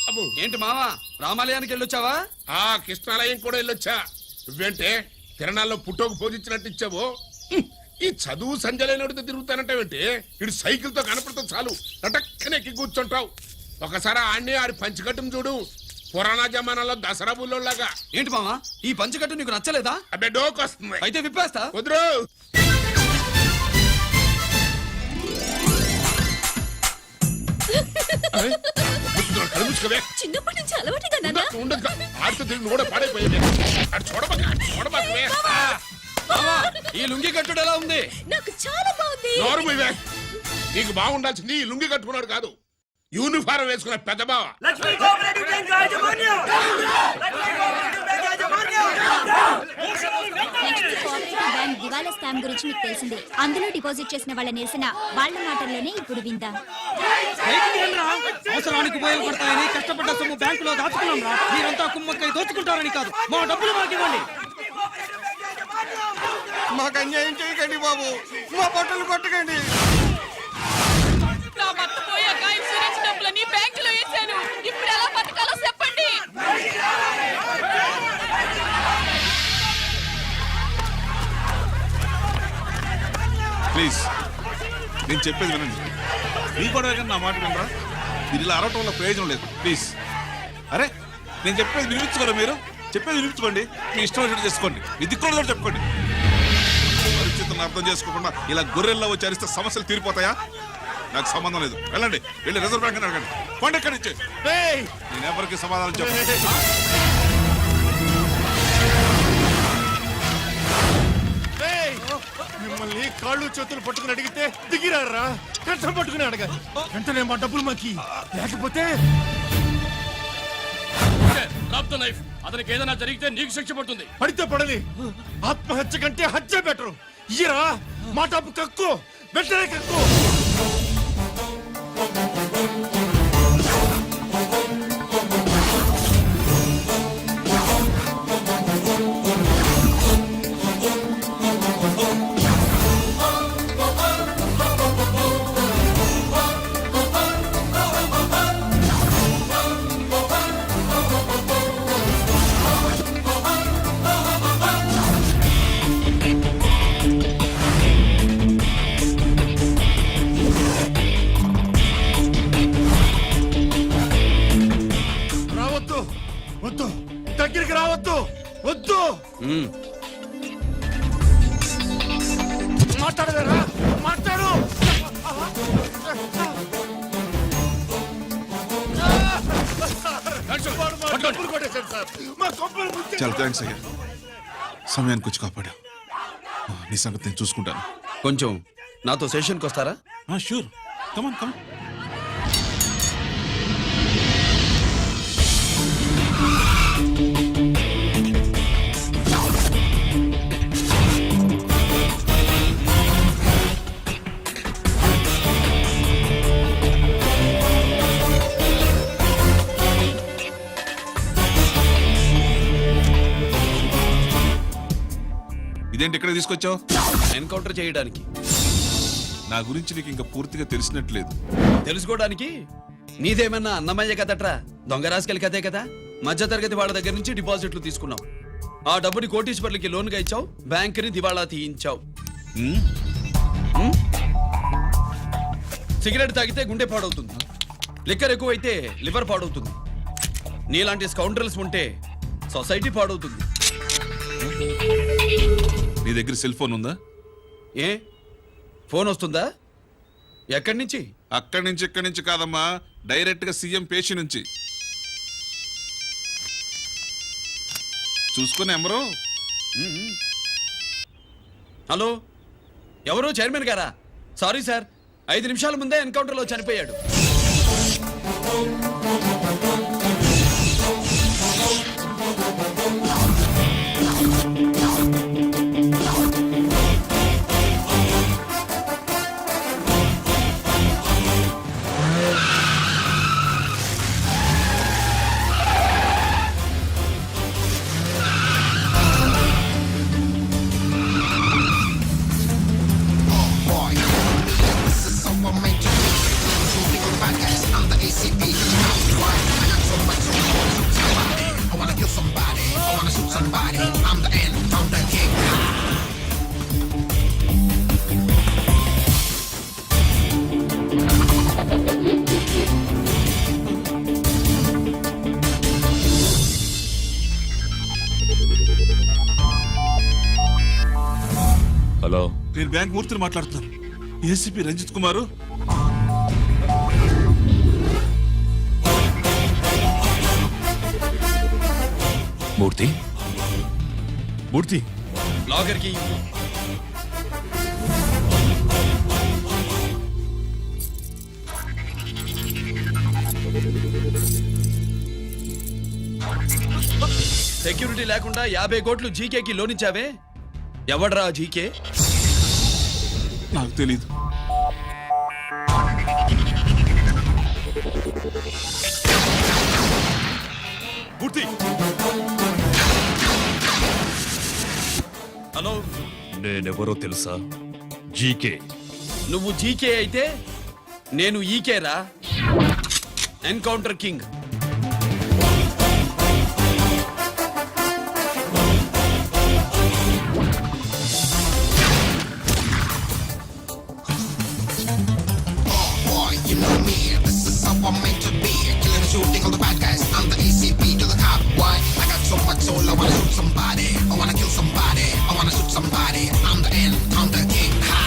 అబ్బో ఏంటి మావా రామాలయానికి వెళ్ళొచ్చావా? ఆ కృష్ణాలయం కూడా వెళ్ళొచ్చా. నువ్వేంటే తిరణాల్లో పుట్టోకు పూజించినట్టు ఇచ్చావు. ఈ చదువు సంజలైనడితో తిరుగుతానంటావేంటి? ఇటు సైకిల్ తో కనపడతావు చాలు నటక్కనే ఎక్కి కూర్చుంటావు. ఒకసారి ఆడిని ఆడి పంచికట్టును చూడు, పురాణ జమానాలో దసరా బుల్లోలాగా. ఏంటి మావా ఈ పంచకట్టు నీకు నచ్చలేదా? అబ్బే డోకు వస్తుంది. అయితే విప్పేస్తా. వదురు చిన్నప్పటి నుంచి అలవాటుగా ఆడితో తిరిగి కూడా పాడైపోయింది. అటు చూడబాకవే. మావా ఈ లుంగి కట్టుడు ఎలా ఉంది? నాకు చాలా బాగుంది. నోరు మూయవే. నీకు బాగుండాల్సింది ఈ లుంగి కట్టుకున్నాడు కాదు, యూనిఫారం వేసుకున్న పెద్ద బావ. బ్యాంక్ దివాలా స్కామ్ గురించి మీకు తెలిసిందే. అందులో డిపాజిట్ చేసిన వాళ్ళ నిరసన వాళ్ళ మాటల్లోనే ఇప్పుడు విందాం. అవసరానికి ఉపయోగపడతాయని కష్టపడ్డ సొమ్ము బ్యాంకులో దాచుకున్నాం రా. మీరంతా కుమ్మక్కై దోచుకుంటారని కాదు, మా డబ్బులు మాకు ఇవ్వండి. మాకు అన్యాయం చేయకండి బాబు, మా బట్టలు కొట్టకండి. నా భర్త పోయాక ఇన్సూరెన్స్ డబ్బులని బ్యాంకులో వేశాను. ఇప్పుడు ఎలా బతకాలో చెప్పండి. ప్లీజ్ నేను చెప్పేది వినండి. మీ కూడా నా మాట వినరా? మీరు ఇలా అరవటం వల్ల ప్రయోజనం లేదు. ప్లీజ్ అరే నేను చెప్పేది వినిపించుకోరా? మీరు చెప్పేది వినిపించుకోండి, మీ ఇష్టం వచ్చినట్టు చేసుకోండి, మీ దిక్కులో చెప్పుకోండి. పరిస్థితులను అర్థం చేసుకోకుండా ఇలా గొర్రెల్లో వచ్చి అరిస్తే సమస్యలు తీరిపోతాయా? నాకు సంబంధం లేదు. వెళ్ళండి, వెళ్ళి రిజర్వ్ బ్యాంక్ అని అడగండి. పండి ఎక్కడి నుంచి. నేను ఎవరికి సమాధానం చెప్పను. మిమ్మల్ని కాళ్ళు చేతులు పట్టుకుని అడిగితే దిగిరారా? కష్టం పట్టుకుని అడగాలి. వెంటనే మా డబ్బులు మాకి, లేకపోతే అతనికి ఏదైనా జరిగితే నీకు శిక్ష పడుతుంది. పడితే పడని, ఆత్మహత్య కంటే హత్య బెటరు. ఇయ్యరా మా డబ్బు కక్కు, వెంటనే కక్కు. వద్దు, దగ్గరికి రావద్దు, వద్దు. మాట్లాడవేరా? మాట్లాడు. చాలా థ్యాంక్స్ అయ్యా, సమయానికి వచ్చి కాపాడా. నీ సంగతి నేను చూసుకుంటాను. కొంచెం నాతో సెషన్కి వస్తారా? షూర్, కమాన్ కమాన్. ఇదేంటి ఇక్కడ తీసుకొచ్చావు? ఎన్కౌంటర్ చేయడానికి. నా గురించి నీకు ఇంకా పూర్తిగా తెలిసినట్లేదు. తెలుసుకోవడానికి నీదేమన్నా అన్నమయ్య కదట్రా, దొంగ రాసుకెళ్ళి కదే కదా. మధ్య తరగతి వాళ్ళ దగ్గర నుంచి డిపాజిట్లు తీసుకున్నావు, ఆ డబ్బుని కోటీశ్వర్లకి లోన్గా ఇచ్చావు, బ్యాంకుని దివాళా తీయించావు. సిగరెట్ తాగితే గుండె పాడవుతుంది, లిక్కర్ ఎక్కువైతే లివర్ పాడవుతుంది. నీలాంటి స్కౌండ్రల్స్ ఉంటే సొసైటీ పాడవుతుంది. నీ దగ్గర సెల్ ఫోన్ ఉందా? ఏ ఫోన్ వస్తుందా? ఎక్కడి నుంచి? అక్కడి నుంచి ఇక్కడి నుంచి కాదమ్మా, డైరెక్ట్ గా సీఎం పేషి నుంచి. చూసుకుని ఎవరు? హలో, ఎవరు? చైర్మన్ గారా? సారీ సార్, 5 నిమిషాల ముందే ఎన్కౌంటర్లో చనిపోయాడు. బ్యాంక్ మూర్తిని మాట్లాడుతున్నారు. ఏసీపీ రంజిత్ కుమారు. మూర్తి మూర్తి లాకర్ కి సెక్యూరిటీ లేకుండా 50 కోట్లు జీకేకి లోన్ ఇచ్చావే, ఎవడ్రా జీకే? నాకు తెలీదు. మూర్తి హలో, నేనెవరో తెలుసా? జీకే. నువ్వు జీకే అయితే నేను ఈకే రా, encounter king. You know me, this is how I'm meant to be. Killing and shooting all the bad guys. I'm the ACP to the cop. Why? I got so much soul, I wanna shoot somebody. I wanna kill somebody. I wanna shoot somebody. I'm the Encounter King. Ha!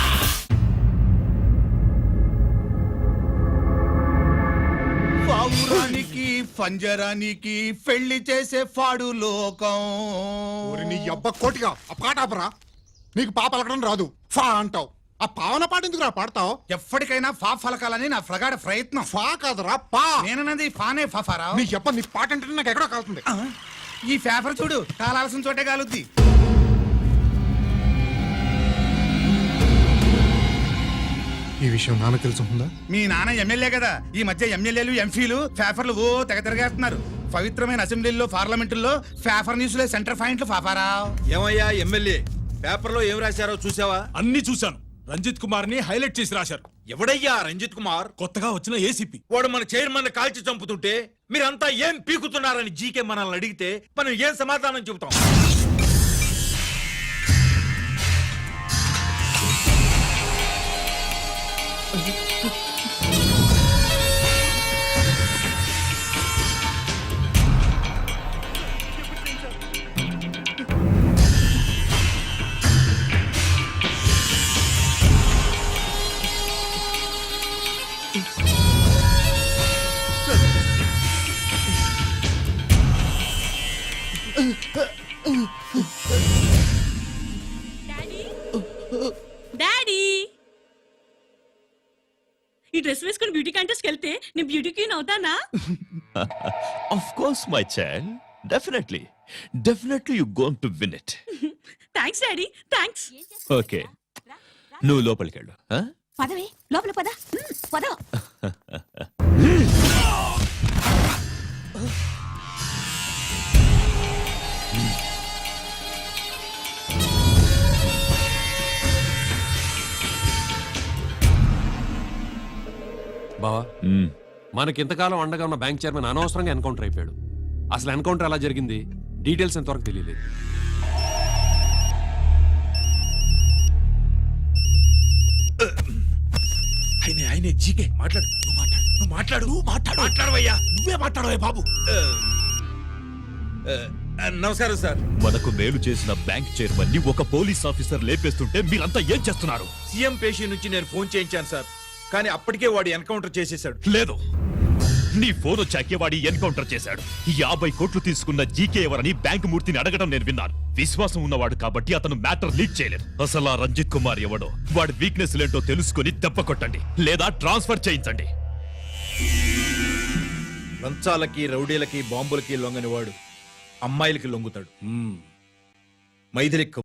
పావురానికి పంజరానికి పెళ్లి చేసే ఫాడు లోకం. నీ అబ్బ కోటిగా ఆ పాట ఆపరా. నీకు పాప పలకడం రాదు, ఫా అంటావు. ఆ పావన పాట ఎందుకు రా పాడతావు? ఎప్పటికైనా ఫా ఫలకాలని నా ప్రగాఢ ప్రయత్నం. ఫా కాదురా పా. నేనన్నది ఫానే ఫాఫారా. నీ చెప్ప నీ పాట అంటే నాకు ఎక్కడో కాలుతుంది. ఈ పేపర్ చూడు, కాలాల్సిన చోటే కాలుద్ది. ఈ విషయం నాన్న తెలుసుందా? మీ నాన్న ఎమ్మెల్యే కదా, ఈ మధ్య ఎమ్మెల్యేలు ఎంపీలు పేపర్లు ఓ తెగ తిరగేస్తున్నారు. పవిత్రమైన అసెంబ్లీల్లో పార్లమెంటుల్లో పేపర్ న్యూస్లో సెంటర్ పాయింట్లు ఫాఫారా. ఏమయ్యా ఎమ్మెల్యే, పేపర్లో ఏం రాశారో చూసావా? అన్ని చూశాను. రంజిత్ కుమార్ ని హైలైట్ చేసి రాశారు. ఎవడయ్యా రంజిత్ కుమార్? కొత్తగా వచ్చిన ఏసీపీ. వాడు మన చైర్మన్ కాల్చి చంపుతుంటే మీరంతా ఏం పీకుతున్నారని జీకే మనల్ని అడిగితే మనం ఏం సమాధానం చెబుతాం? డాడీ, ఈ డ్రెస్ వేసుకుని బ్యూటీ కాంటెస్ట్ వెళ్తే నేను బ్యూటీ క్వీన్ అవుతానా? Of course my child, definitely you going to win it. Thanks daddy, thanks. Okay, నువ్వు లోపలికి వెళ్ళు. పదవే లోపల పద. పద. బావా, మనకింతకాలం అండగా ఉన్న బ్యాంక్ చైర్మన్ అనవసరంగా ఎన్కౌంటర్ అయిపోయాడు. అసలు ఎన్కౌంటర్ ఎలా జరిగింది డీటెయిల్స్ ఎంతవరకు తెలియలేదు. ఆయనే జీకే. మాట్లాడు, మాట్లాడవయ్యా. నువ్వే మాట్లాడవే బాబు. నమస్కారం సార్. మనకు మేలు చేసిన బ్యాంక్ చైర్మన్ ని ఒక పోలీస్ ఆఫీసర్ లేపేస్తుంటే మీరంతా ఏం చేస్తున్నారు? సీఎం పేషీ నుంచి నేను ఫోన్ చేయించాను సార్, కానీ అప్పటికే వాడు ఎన్కౌంటర్ చేసేశాడు. లేదు, నీ ఫోన్ వచ్చాకే వాడి ఎన్కౌంటర్ చేశాడు. 50 కోట్లు తీసుకున్న జీకే ఎవరని బ్యాంకు మూర్తిని అడగడం నేను విన్నాను. విశ్వాసం ఉన్నవాడు కాబట్టి అతను మ్యాటర్ లీక్ చేయలేదు. అసలు ఆ రంజిత్ కుమార్ ఎవడో, వాడి వీక్నెస్ ఏంటో తెలుసుకుని దెబ్బ కొట్టండి, లేదా ట్రాన్స్ఫర్ చేయించండి. లంచాలకి, రౌడీలకి, బాంబులకి లొంగని వాడు అమ్మాయిలకి లొంగుతాడు. మైథిలి